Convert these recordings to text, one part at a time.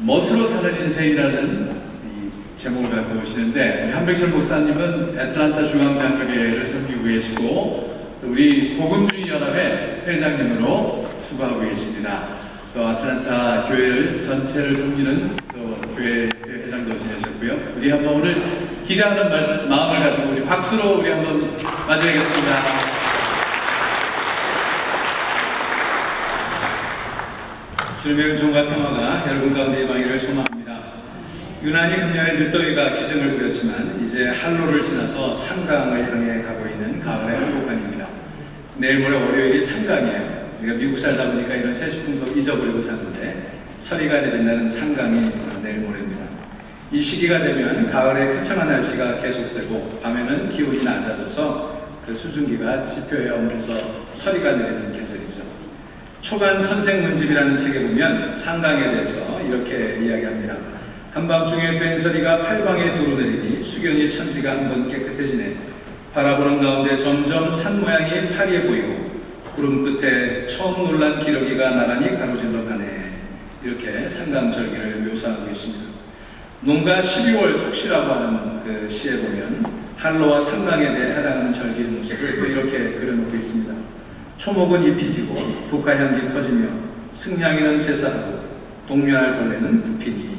멋으로 사는 인생이라는 이 제목을 갖고 오시는데, 우리 한백철 목사님은 애틀란타 중앙장로교회를 섬기고 계시고 우리 복음주의 연합의 회장님으로 수고하고 계십니다. 또 아틀란타 교회를 전체를 섬기는 또 교회 회장도 지내셨고요. 우리 한번 오늘 기대하는 마음을 가지고 우리 박수로 우리 한번 맞이하겠습니다. 주님의 은총과 평화가 여러분 가운데 임하기를 소망합니다. 유난히 금년에 늦더위가 기승을 부렸지만 이제 한로를 지나서 상강을 향해 가고 있는 가을의 한복판입니다. 내일 모레 월요일이 상강이에요. 우리가 미국 살다 보니까 이런 세시풍속 잊어버리고 사는데 서리가 내린다는 상강이 내일 모레입니다. 이 시기가 되면 가을에 쾌청한 날씨가 계속되고 밤에는 기온이 낮아져서 그 수증기가 지표에 엉켜서 서리가 내리는 계절이죠. 초간 선생문집이라는 책에 보면 상강에 대해서 이렇게 이야기합니다. 한밤중에 된서리가 팔방에 두루내리니 수견이 천지가 한번 깨끗해지네. 바라보는 가운데 점점 산 모양이 파리해 보이고 구름 끝에 처음 놀란 기러기가 나란히 가로질러 가네. 이렇게 상강절기를 묘사하고 있습니다. 농가 12월 숙시라고 하는 그 시에 보면 한로와 상강에 대해 해당하는 절기의 모습을 또 이렇게 그려놓고 있습니다. 초목은 잎이 지고 국화향기 퍼지며 승냥이는 제사하고 동면할 벌레는 굽히니.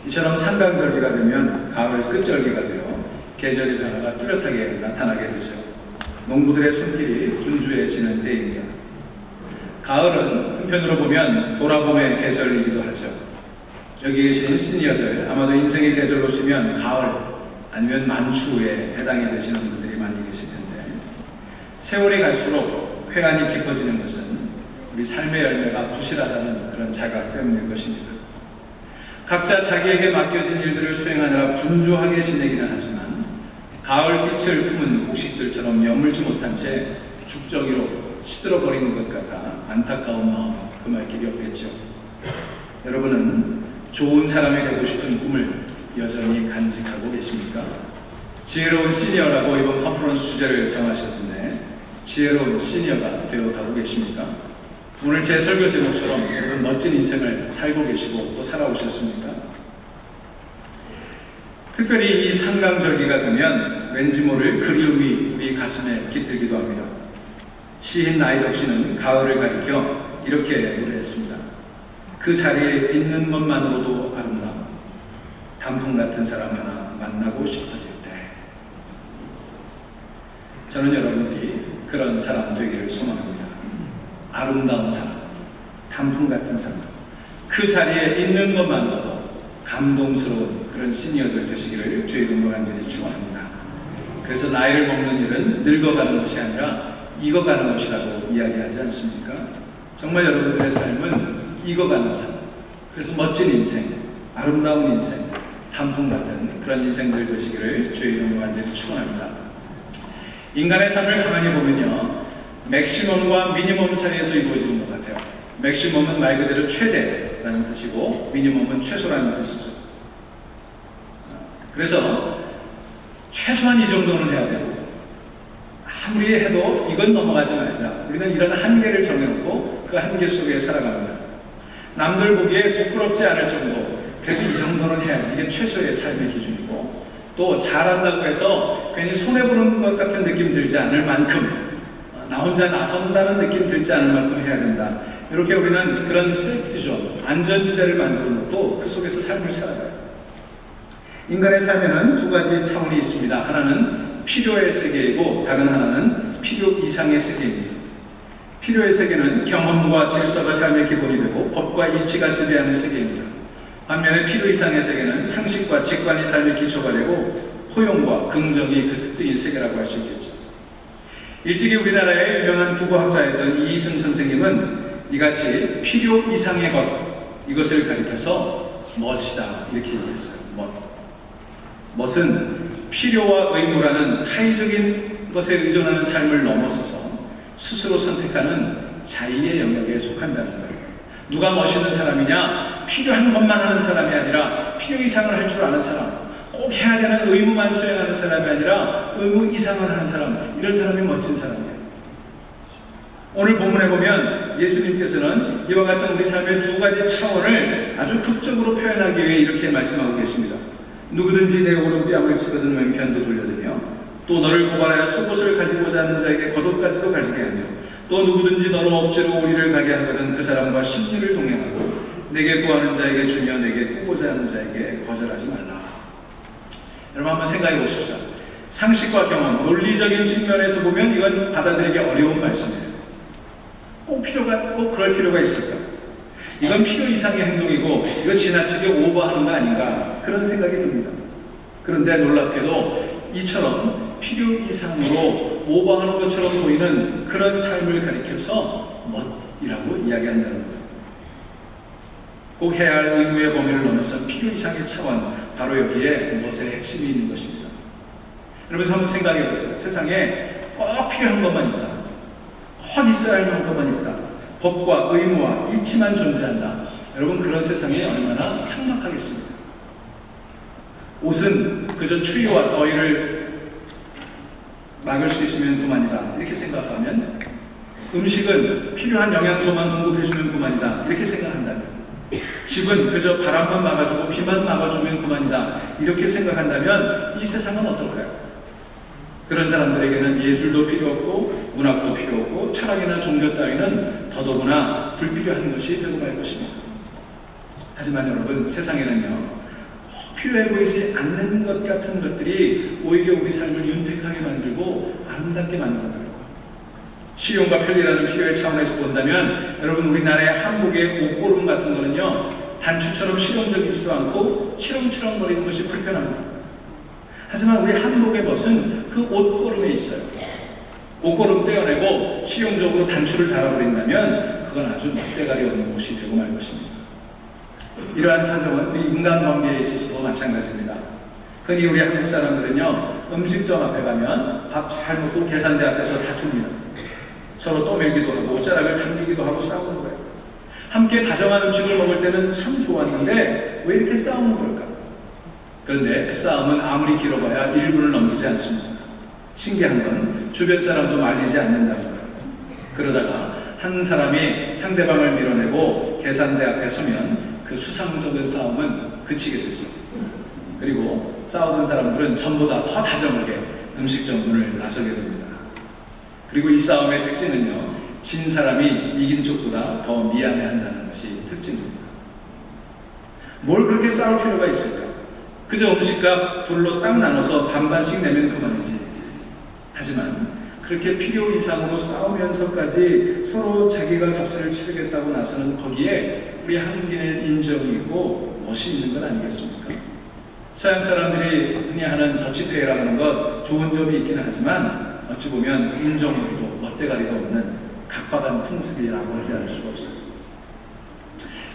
이처럼 상강절기가 되면 가을 끝절기가 되어 계절의 변화가 뚜렷하게 나타나게 되죠. 농부들의 손길이 분주해지는 때입니다. 가을은 한편으로 보면 돌아봄의 계절이기도 하죠. 여기 계신 시니어들 아마도 인생의 계절로 치면 가을 아니면 만추에 해당이 되시는 분들이 많이 계실 텐데, 세월이 갈수록 회한이 깊어지는 것은 우리 삶의 열매가 부실하다는 그런 자각 때문일 것입니다. 각자 자기에게 맡겨진 일들을 수행하느라 분주하게 지내기는 하지만 가을빛을 품은 곡식들처럼 여물지 못한 채 죽정이로 시들어버리는 것 같아 안타까운 마음 금할 길이 없겠죠. 여러분은 좋은 사람이 되고 싶은 꿈을 여전히 간직하고 계십니까? 지혜로운 시니어라고 이번 컨퍼런스 주제를 정하셨는데 지혜로운 시니어가 되어가고 계십니까? 오늘 제 설교 제목처럼 여러분 멋진 인생을 살고 계시고 또 살아오셨습니까? 특별히 이 상강절기가 되면 왠지 모를 그리움이 우리 가슴에 깃들기도 합니다. 시인 나이덕 씨는 가을을 가리켜 이렇게 노래했습니다. 그 자리에 있는 것만으로도 아름다움, 단풍 같은 사람 하나 만나고 싶어질 때. 저는 여러분들이 그런 사람 되기를 소망합니다. 아름다운 사람, 단풍 같은 사람, 그 자리에 있는 것만으로도 감동스러운 그런 시니어들 되시기를 주의 이름으로 간절히 축원합니다. 그래서 나이를 먹는 일은 늙어가는 것이 아니라 익어가는 것이라고 이야기하지 않습니까? 정말 여러분들의 삶은 익어가는 삶, 그래서 멋진 인생, 아름다운 인생, 단풍 같은 그런 인생들 되시기를 주의 이름으로 간절히 축원합니다. 인간의 삶을 가만히 보면요, 맥시멈과 미니멈 사이에서 이루어지는 것 같아요. 맥시멈은 말 그대로 최대라는 뜻이고 미니멈은 최소라는 뜻이죠. 그래서 최소한 이 정도는 해야 되고, 아무리 해도 이건 넘어가지 말자. 우리는 이런 한계를 정해놓고 그 한계 속에 살아갑니다. 남들 보기에 부끄럽지 않을 정도, 그래도 이 정도는 해야지. 이게 최소의 삶의 기준이고, 또 잘한다고 해서 괜히 손해보는 것 같은 느낌 들지 않을 만큼, 나 혼자 나선다는 느낌 들지 않을 만큼 해야 된다. 이렇게 우리는 그런 세이프티존, 안전지대를 만들어 놓고 그 속에서 삶을 살아가요. 인간의 삶에는 두 가지 차원이 있습니다. 하나는 필요의 세계이고 다른 하나는 필요 이상의 세계입니다. 필요의 세계는 경험과 질서가 삶의 기본이 되고 법과 이치가 지배하는 세계입니다. 반면에 필요 이상의 세계는 상식과 직관이 삶의 기초가 되고 포용과 긍정이 그 특징인 세계라고 할 수 있겠죠. 일찍이 우리나라의 유명한 국어학자였던 이이승 선생님은 이같이 필요 이상의 것, 이것을 가리켜서 멋이다 이렇게 얘기했어요. 멋은 필요와 의무라는 타의적인 것에 의존하는 삶을 넘어서서 스스로 선택하는 자의의 영역에 속한다는 거예요. 누가 멋있는 사람이냐? 필요한 것만 하는 사람이 아니라 필요 이상을 할 줄 아는 사람, 꼭 해야 되는 의무만 수행하는 사람이 아니라 의무 이상을 하는 사람, 이런 사람이 멋진 사람이에요. 오늘 본문에 보면 예수님께서는 이와 같은 우리 삶의 두 가지 차원을 아주 극적으로 표현하기 위해 이렇게 말씀하고 계십니다. 누구든지 내 오른뺨을 치거든 왼편도 돌려주며 또 너를 고발하여 속옷을 가지고자 하는 자에게 겉옷까지도 가지게 하며 또 누구든지 너로 억지로 우리를 가게 하거든 그 사람과 심리를 동행하고 내게 구하는 자에게 주며 내게 꾸고자 하는 자에게 거절하지 말라. 여러분 한번 생각해 보십시오. 상식과 경험, 논리적인 측면에서 보면 이건 받아들이기 어려운 말씀이에요. 꼭 그럴 필요가 있을까? 이건 필요 이상의 행동이고 이거 지나치게 오버하는 거 아닌가 그런 생각이 듭니다. 그런데 놀랍게도 이처럼 필요 이상으로 오버하는 것처럼 보이는 그런 삶을 가리켜서 멋이라고 이야기한다는 거예요. 꼭 해야 할 의무의 범위를 넘어선 필요 이상의 차원, 바로 여기에 멋의 핵심이 있는 것입니다. 여러분 한번 생각해 보세요. 세상에 꼭 필요한 것만 있다. 꼭 있어야 할 것만 있다. 법과 의무와 이치만 존재한다. 여러분 그런 세상이 얼마나 삭막하겠습니까? 옷은 그저 추위와 더위를 막을 수 있으면 그만이다. 이렇게 생각하면 음식은 필요한 영양소만 공급해주면 그만이다. 이렇게 생각한다면 집은 그저 바람만 막아주고 비만 막아주면 그만이다. 이렇게 생각한다면 이 세상은 어떨까요? 그런 사람들에게는 예술도 필요 없고 문학도 필요 없고 철학이나 종교 따위는 더더구나 불필요한 것이 되고 말 것입니다. 하지만 여러분 세상에는요 필요해 보이지 않는 것 같은 것들이 오히려 우리 삶을 윤택하게 만들고 아름답게 만든다. 실용과 편리라는 필요의 차원에서 본다면 여러분 우리나라의 한복의 옷고름 같은 거는요 단추처럼 실용적이지도 않고 치렁치렁거리는 것이 불편합니다. 하지만 우리 한복의 멋은 그 옷고름에 있어요. 옷고름 떼어내고 실용적으로 단추를 달아버린다면 그건 아주 멋대가리 없는 옷이 되고 말 것입니다. 이러한 사정은 우리 인간관계에 있어서도 마찬가지입니다. 흔히 우리 한국 사람들은요 음식점 앞에 가면 밥 잘 먹고 계산대 앞에서 다툽니다. 서로 떠밀기도 하고 옷자락을 당기기도 하고 싸우는 거예요. 함께 다정한 음식을 먹을 때는 참 좋았는데 왜 이렇게 싸우는 걸까? 그런데 그 싸움은 아무리 길어봐야 1분을 넘기지 않습니다. 신기한 건 주변 사람도 말리지 않는다는 거예요. 그러다가 한 사람이 상대방을 밀어내고 계산대 앞에 서면 그 수상적인 싸움은 그치게 되죠. 그리고 싸우던 사람들은 전보다 더 다정하게 음식점 문을 나서게 됩니다. 그리고 이 싸움의 특징은요, 진 사람이 이긴 쪽보다 더 미안해한다는 것이 특징입니다. 뭘 그렇게 싸울 필요가 있을까? 그저 음식값 둘로 딱 나눠서 반반씩 내면 그만이지. 하지만 그렇게 필요 이상으로 싸우면서까지 서로 자기가 값을 치르겠다고 나서는 거기에 우리 한국인의 인정이 있고 멋이 있는 건 아니겠습니까? 서양 사람들이 흔히 하는 더치페이라고 하는 것 좋은 점이 있기는 하지만 어찌 보면 인정도 멋대가리도 없는 각박한 풍습이라고 하지 않을 수가 없어요.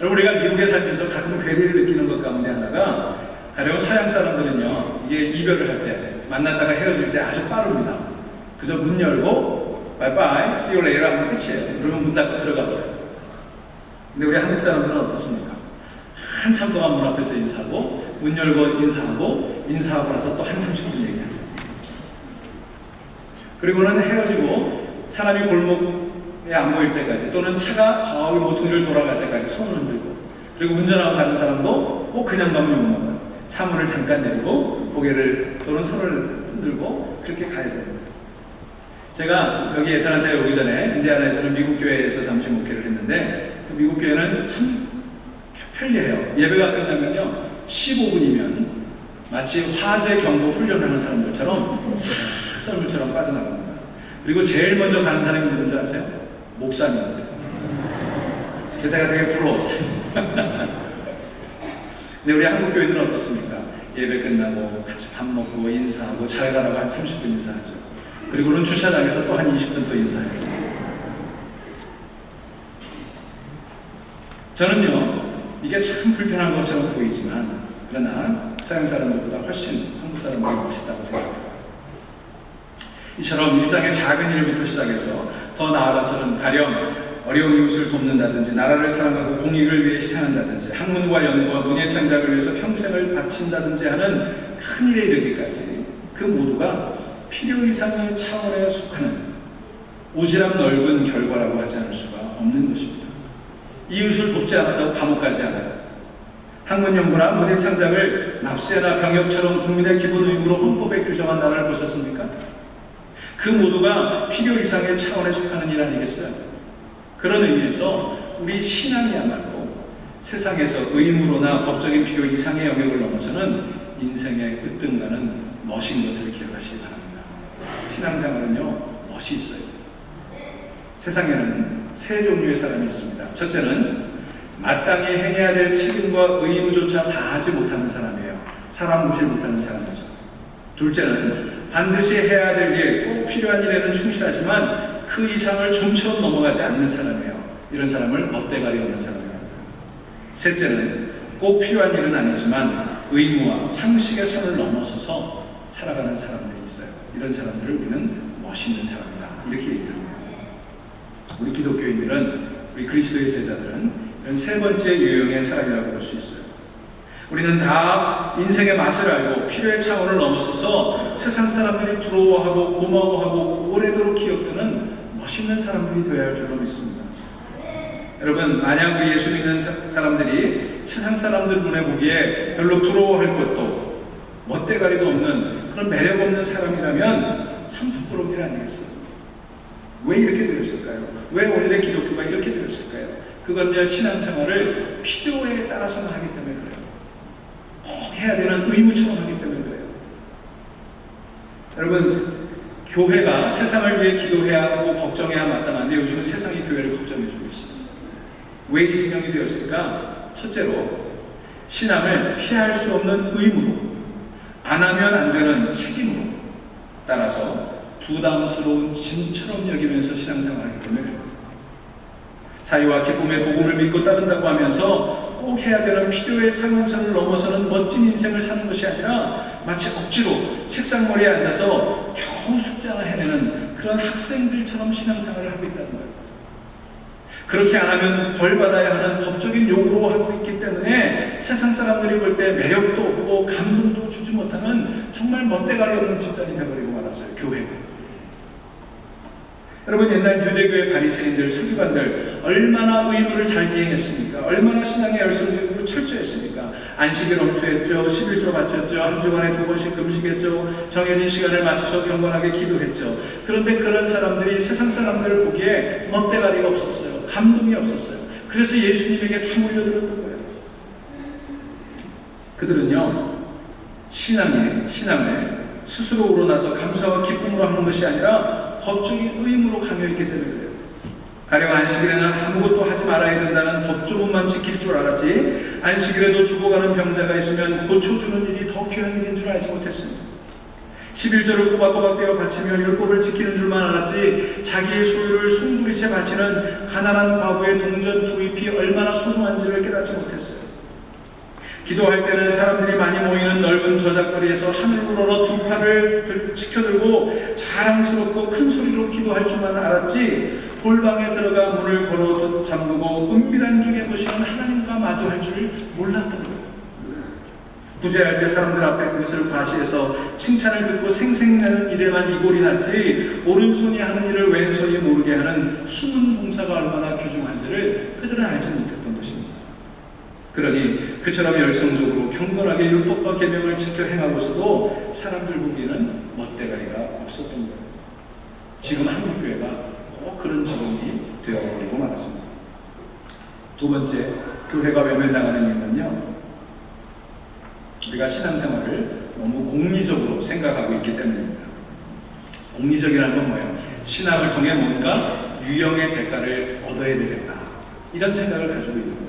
여러분 우리가 미국에 살면서 가끔 괴리를 느끼는 것 가운데 하나가 가령 서양 사람들은요 이게 이별을 할 때 만났다가 헤어질 때 아주 빠릅니다. 그래서 문 열고 바이바이, see you later 하면 끝이에요. 그러면 문 닫고 들어가 버려요. 근데 우리 한국 사람들은 어떻습니까? 한참 동안 문 앞에서 인사하고 문 열고 인사하고 나서 또 한 30분 얘기하죠. 그리고는 헤어지고 사람이 골목에 안 보일 때까지 또는 차가 저기 모퉁이를 돌아갈 때까지 손을 흔들고 그리고 운전하고 가는 사람도 꼭 그냥 가면 욕먹어요. 차문을 잠깐 내리고 고개를 또는 손을 흔들고 그렇게 가야 됩니다. 제가 여기 애틀랜타에 오기 전에 인디아나에서는 미국 교회에서 잠시 목회를 했는데 미국 교회는 참 편리해요. 예배가 끝나면요 15분이면 마치 화재 경보 훈련을 하는 사람들처럼 썰물처럼 빠져나갑니다. 그리고 제일 먼저 가는 사람이 누군지 아세요? 목사님들. 그래서 제가 되게 부러웠어요. 근데 우리 한국 교회들은 어떻습니까? 예배 끝나고 같이 밥 먹고 인사하고 잘 가라고 한 30분 인사하죠. 그리고는 주차장에서 또 한 20분 또 인사해요. 저는요 이게 참 불편한 것처럼 보이지만 그러나 서양 사람들보다 훨씬 한국 사람들이 멋있다고 생각해요. 이처럼 일상의 작은 일부터 시작해서 더 나아가서는 가령 어려운 이웃을 돕는다든지 나라를 사랑하고 공익을 위해 희생한다든지 학문과 연구와 문예 창작을 위해서 평생을 바친다든지 하는 큰 일에 이르기까지 그 모두가 필요 이상의 차원에 속하는 오지랖 넓은 결과라고 하지 않을 수가 없는 것입니다. 이웃을 돕지 않았다고 감옥 가지 않아요. 학문 연구나 문예 창작을 납세나 병역처럼 국민의 기본 의무로 헌법에 규정한 나라를 보셨습니까? 그 모두가 필요 이상의 차원에 속하는 일 아니겠어요? 그런 의미에서 우리 신앙이야말로 세상에서 의무로나 법적인 필요 이상의 영역을 넘어서는 인생의 으뜸가는 멋인 것을 기억하시기 바랍니다. 신앙생활은요, 멋이 있어요. 세상에는 세 종류의 사람이 있습니다. 첫째는 마땅히 해내야 될 책임과 의무조차 다 하지 못하는 사람이에요. 사람 무시 못하는 사람이죠. 둘째는 반드시 해야 될 일, 꼭 필요한 일에는 충실하지만 그 이상을 좀처럼 넘어가지 않는 사람이에요. 이런 사람을 멋대가리 없는 사람이에요. 셋째는 꼭 필요한 일은 아니지만 의무와 상식의 선을 넘어서서 살아가는 사람들이 있어요. 이런 사람들을 우리는 멋있는 사람이다. 이렇게 얘기합니다. 우리 기독교인들은, 우리 그리스도의 제자들은 이런 세 번째 유형의 사람이라고 볼 수 있어요. 우리는 다 인생의 맛을 알고 필요의 차원을 넘어서서 세상 사람들이 부러워하고 고마워하고 오래도록 기억되는 멋있는 사람들이 되어야 할 줄로 믿습니다. 여러분, 만약 우리 예수 믿는 사람들이 세상 사람들 눈에 보기에 별로 부러워할 것도 멋대가리도 없는 그런 매력 없는 사람이라면 참 부끄러운 일 아니겠어요? 왜 이렇게 되었을까요? 왜 오늘의 기독교가 이렇게 되었을까요? 그건요, 신앙생활을 필요에 따라서만 하기 때문에 그래요. 꼭 해야 되는 의무처럼 하기 때문에 그래요. 여러분, 교회가 세상을 위해 기도해야 하고 걱정해야 마땅한데 요즘은 세상이 교회를 걱정해주고 있습니다. 왜 이 지경이 되었을까? 첫째로, 신앙을 피할 수 없는 의무로, 안 하면 안 되는 책임으로, 따라서 부담스러운 짐처럼 여기면서 신앙생활을 하기 때문에 그래요. 자유와 기쁨의 복음을 믿고 따른다고 하면서 꼭 해야 되는 필요의 상한선을 넘어서는 멋진 인생을 사는 것이 아니라 마치 억지로 책상머리에 앉아서 겨우 숙제를 해내는 그런 학생들처럼 신앙생활을 하고 있다는 거예요. 그렇게 안 하면 벌 받아야 하는 법적인 요구로 하고 있기 때문에 세상 사람들이 볼 때 매력도 없고 감동도 주지 못하는 정말 멋대가리 없는 집단이 되어버리고 말았어요. 교회가. 여러분, 옛날 유대교의 바리새인들, 서기관들 얼마나 의무를 잘 이행했습니까? 얼마나 신앙의 열성적으로 철저했습니까? 안식일 엄수했죠. 11조 바쳤죠. 한 주간에 2번씩 금식했죠. 정해진 시간을 맞춰서 경건하게 기도했죠. 그런데 그런 사람들이 세상 사람들을 보기에 멋대가리가 없었어요. 감동이 없었어요. 그래서 예수님에게 다 몰려들었던 거예요. 그들은요, 신앙을 스스로 우러나서 감사와 기쁨으로 하는 것이 아니라 법적인 의무로 강요했기 때문에 그래요. 가령 안식일에는 아무것도 하지 말아야 된다는 법조문만 지킬 줄 알았지, 안식일에도 죽어가는 병자가 있으면 고쳐주는 일이 더 귀한 일인 줄 알지 못했습니다. 11절을 꼬박꼬박 떼어 바치며 율법을 지키는 줄만 알았지, 자기의 소유를 송두리째 바치는 가난한 과부의 동전 두 잎이 얼마나 소중한지를 깨닫지 못했어요. 기도할 때는 사람들이 많이 모이는 넓은 저작거리에서 하늘 우러러 두 팔을 지켜들고 자랑스럽고 큰 소리로 기도할 줄만 알았지, 골방에 들어가 문을 걸어 잠그고 은밀한 길에 보시는 하나님과 마주할 줄 몰랐던 거예요. 구제할 때 사람들 앞에 그것을 과시해서 칭찬을 듣고 생색내는 일에만 이골이 났지, 오른손이 하는 일을 왼손이 모르게 하는 숨은 봉사가 얼마나 귀중한지를 그들은 알지 못했던 것입니다. 그러니 그처럼 열성적으로 경건하게 율법과 계명을 지켜 행하고서도 사람들 보기에는 멋대가리가 없었던 거예요. 지금 한국교회가 꼭 그런 직업이 되어버리고 말았습니다. 두 번째, 교회가 외면당하는 이유는요, 우리가 신앙생활을 너무 공리적으로 생각하고 있기 때문입니다. 공리적이라는 건 뭐예요? 신앙을 통해 뭔가 유형의 대가를 얻어야 되겠다, 이런 생각을 가지고 있는 거예요.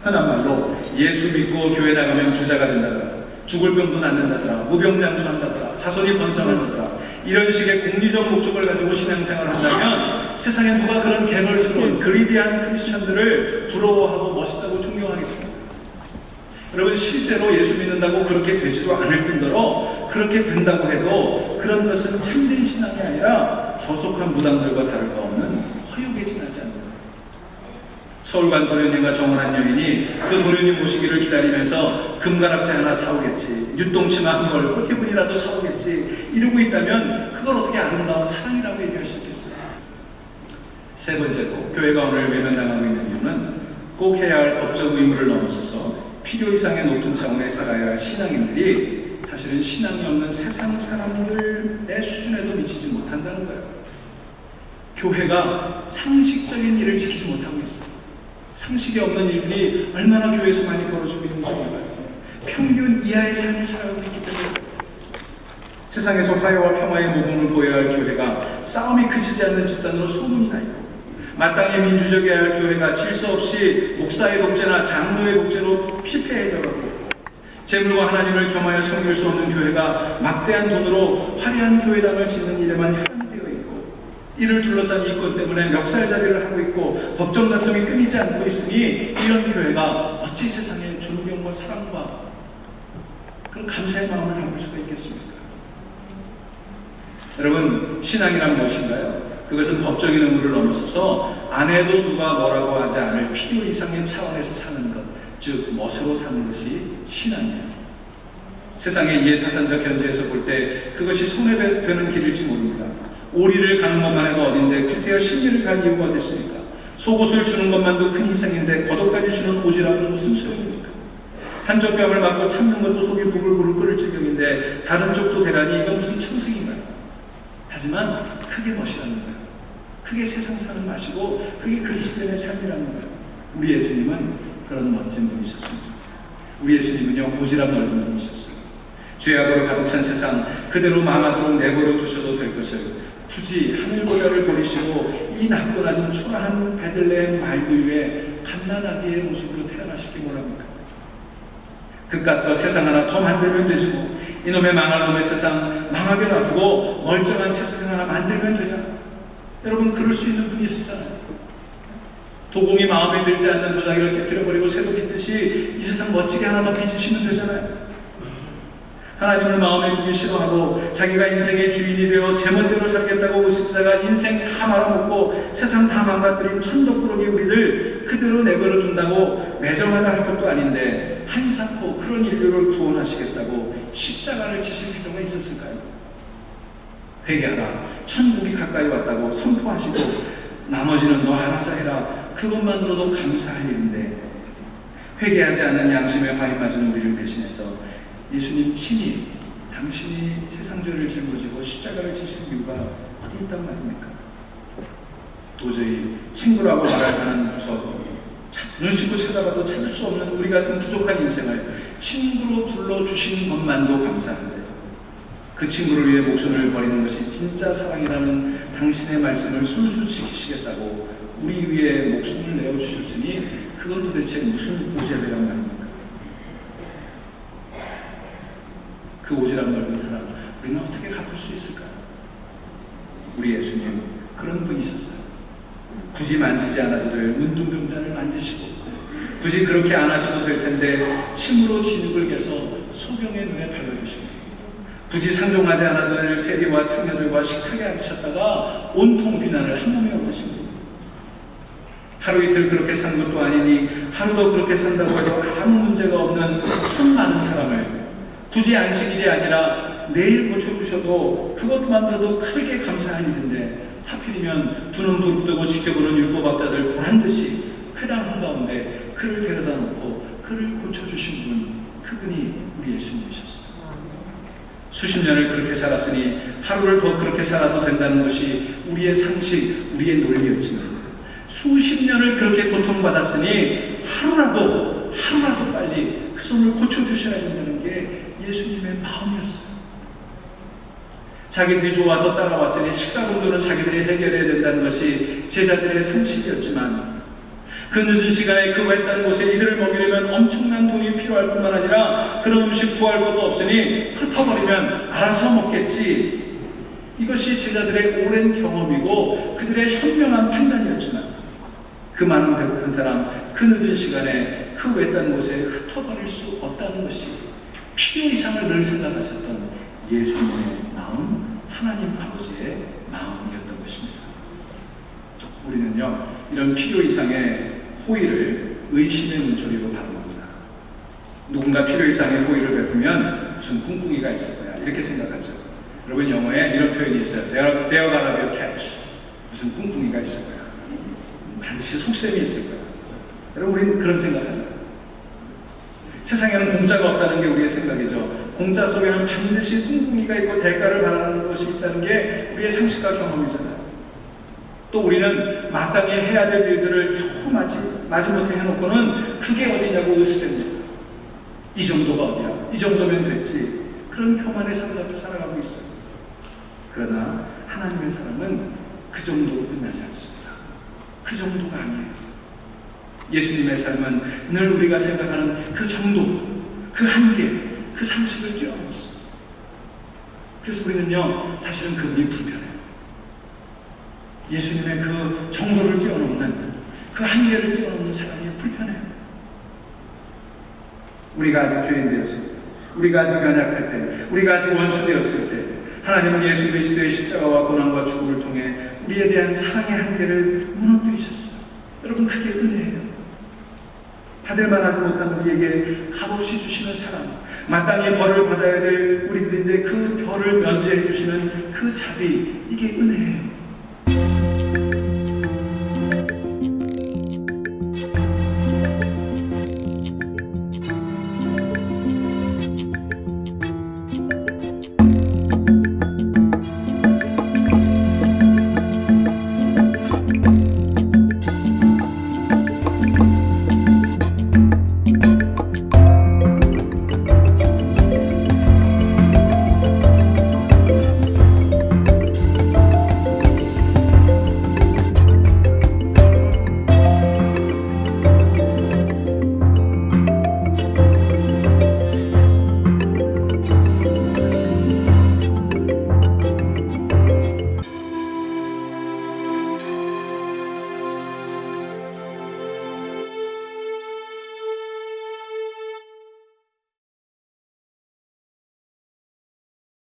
흔한 말로 예수 믿고 교회 나가면 부자가 된다더라, 죽을 병도 낫는다더라, 무병장수한다더라, 자손이 번성한다더라, 이런 식의 공리적 목적을 가지고 신앙생활을 한다면 세상에 누가 그런 개걸스러운 그리디한 크리스천들을 부러워하고 멋있다고 존경하겠습니까? 여러분, 실제로 예수 믿는다고 그렇게 되지도 않을 뿐더러 그렇게 된다고 해도 그런 것은 참된 신앙이 아니라 저속한 무당들과 다를 바 없는 허욕에 지나지 않는다. 서울관 도련님과 정원한 여인이 그 도련님 모시기를 기다리면서 금가락지 하나 사오겠지, 뉴똥치마 한 벌, 꽃티분이라도 사오겠지 이러고 있다면 그걸 어떻게 아름다운 사랑이라고 얘기할 수 있겠어요? 세 번째로 교회가 오늘 외면당하고 있는 이유는 꼭 해야 할 법적 의무를 넘어서서 필요 이상의 높은 차원에 살아야 할 신앙인들이 사실은 신앙이 없는 세상 사람들의 수준에도 미치지 못한다는 거예요. 교회가 상식적인 일을 지키지 못하고 있어요. 상식이 없는 일들이 얼마나 교회에서 많이 벌어지고 있는지 몰라요. 평균 이하의 삶을 살아가고 있기 때문에 세상에서 화해와 평화의 모범을 보여야 할 교회가 싸움이 그치지 않는 집단으로 소문이 나 있고 마땅히 민주적이어야 할 교회가 질서 없이 목사의 독재나 장로의 독재로 피폐해져가고 재물과 하나님을 겸하여 섬길 수 없는 교회가 막대한 돈으로 화려한 교회당을 짓는 일에만 혈안되어 있고 이를 둘러싼 이권 때문에 멱살잡이를 하고 있고 법정 다툼이 끊이지 않고 있으니 이런 교회가 어찌 세상에 존경과 사랑과 그런 감사의 마음을 담을 수가 있겠습니까? 여러분, 신앙이란 무엇인가요? 그것은 법적인 의무를 넘어서서 안 해도 누가 뭐라고 하지 않을 필요 이상의 차원에서 사는 것, 즉 멋으로 사는 것이 신앙이에요. 세상의 이해타산적 견지에서 볼 때 그것이 손해되는 길일지 모릅니다. 오리를 가는 것만 해도 어딘데 구태여 신리를 갈 이유가 어디 있습니까? 속옷을 주는 것만도 큰 희생인데 겉옷까지 주는 오지랖은 무슨 소용입니까? 한쪽 뺨을 맞고 참는 것도 속이 부글부글 끓을 지경인데 다른 쪽도 대라니 이건 무슨 청승인가요? 하지만 그게 멋이라는 거예요. 그게 세상 사는 맛이고 그게 그리스도인의 삶이라는 거예요. 우리 예수님은 그런 멋진 분이셨습니다. 우리 예수님은요 오지랖 넓은 분이셨어요. 죄악으로 가득 찬 세상 그대로 망하도록 내버려 두셔도 될 것을 굳이 하늘보다를 버리시고 이 낮고 낮은 초라한 베들레헴 말구 위에 갓난아기의 모습으로 태어나시기 뭐랍니까? 그깟 세상 하나 더 만들면 되지 뭐. 이놈의 망할 놈의 세상 망하게 놔두고 멀쩡한 세상 하나 만들면 되잖아. 여러분 그럴 수 있는 분이셨잖아요. 도공이 마음에 들지 않는 도자기를 깨뜨려버리고 새도 빚듯이 이 세상 멋지게 하나 더 빚으시면 되잖아요. 하나님을 마음에 두기 싫어하고 자기가 인생의 주인이 되어 제멋대로 살겠다고 의식하다가 인생 다 말아먹고 세상 다 망가뜨린 천덕꾸러기 우리를 그대로 내버려 둔다고 매정하다 할 것도 아닌데 한사코 그런 인류를 구원하시겠다고 십자가를 지실 필요가 있었을까요? 회개하라. 천국이 가까이 왔다고 선포하시고 나머지는 너 알아서 해라. 그것만으로도 감사할 일인데 회개하지 않는 양심에 화인맞은 우리를 대신해서 예수님 친히 당신이 세상 죄를 짊어지고 십자가를 지실 이유가 어디 있단 말입니까? 도저히 친구라고 말할 만한 구석 눈 씻고 찾아봐도 찾을 수 없는 우리 같은 부족한 인생을 친구로 불러주신 것만도 감사한데 그 친구를 위해 목숨을 버리는 것이 진짜 사랑이라는 당신의 말씀을 순수 지키시겠다고 우리 위해 목숨을 내어주셨으니 그건 도대체 무슨 오제배란 말입니까? 그 오지랖 넓은 사랑 우리는 어떻게 갚을 수 있을까요? 우리 예수님 그런 분이셨어요. 굳이 만지지 않아도 될 문둥병자를 만지시고 굳이 그렇게 안 하셔도 될 텐데 침으로 진흙을 개서 소경의 눈에 발라주십니다. 굳이 상종하지 않아도 될 세리와 창녀들과 식탁에 앉으셨다가 온통 비난을 한 몸에 얻으십니다. 하루 이틀 그렇게 산 것도 아니니 하루도 그렇게 산다고 해도 아무 문제가 없는 손 많은 사람을 굳이 안식일이 아니라 내일 고쳐주셔도 그것만으로도 크게 감사할 일인데 하필이면 두 눈 돌뜨고 지켜보는 율법학자들 보란듯이 회당 한가운데 그를 데려다 놓고 그를 고쳐주신 분 그분이 우리 예수님이셨어요. 수십 년을 그렇게 살았으니 하루를 더 그렇게 살아도 된다는 것이 우리의 상식, 우리의 논리였지만 수십 년을 그렇게 고통받았으니 하루라도 빨리 그 손을 고쳐주셔야 된다는 게 예수님의 마음이었어요. 자기들이 좋아서 따라왔으니 식사공도는 자기들이 해결해야 된다는 것이 제자들의 상식이었지만 그 늦은 시간에 그 외딴 곳에 이들을 먹이려면 엄청난 돈이 필요할 뿐만 아니라 그런 음식 구할 것도 없으니 흩어버리면 알아서 먹겠지. 이것이 제자들의 오랜 경험이고 그들의 현명한 판단이었지만 그 많은 배고픈 사람 그 늦은 시간에 그 외딴 곳에 흩어버릴 수 없다는 것이 필요 이상을 늘 생각하셨던 예수님의 마음, 하나님 아버지의 마음이었던 것입니다. 우리는요 이런 필요 이상의 호의를 의심의 문초리로 바라봅니다. 누군가 필요 이상의 호의를 베푸면 무슨 꿍꿍이가 있을 거야 이렇게 생각하죠. 여러분 영어에 이런 표현이 있어요. There gotta be a catch. 무슨 꿍꿍이가 있을 거야. 반드시 속셈이 있을 거야. 여러분, 우리는 그런 생각하잖아요. 세상에는 공짜가 없다는 게 우리의 생각이죠. 공짜 속에는 반드시 꿍꿍이가 있고 대가를 바라는 것이 있다는 게 우리의 상식과 경험이잖아요. 또 우리는 마땅히 해야 될 일들을 겨우 마지못해 해놓고는 그게 어디냐고 으스댑니다. 이 정도가 어디야? 이 정도면 됐지. 그런 교만의 삶 앞에 살아가고 있어요. 그러나 하나님의 사람은 그 정도로 끝나지 않습니다. 그 정도가 아니에요. 예수님의 삶은 늘 우리가 생각하는 그 정도, 그 한계, 그 상식을 뛰어넘었습니다. 그래서 우리는요, 사실은 그분이 불편해요. 예수님의 그 정도를 뛰어넘는, 그 한계를 뛰어넘는 사람이 불편해요. 우리가 아직 죄인되었을 때, 우리가 아직 연약할 때, 우리가 아직 원수되었을 때, 하나님은 예수 그리스도의 십자가와 고난과 죽음을 통해 우리에 대한 사랑의 한계를 무너뜨리셨어요. 여러분, 그게 은혜예요. 받을만 하지 못한 우리에게 값없이 주시는 사랑, 마땅히 벌을 받아야 될 우리들인데 그 벌을 면제해 주시는 그 자비, 이게 은혜예요.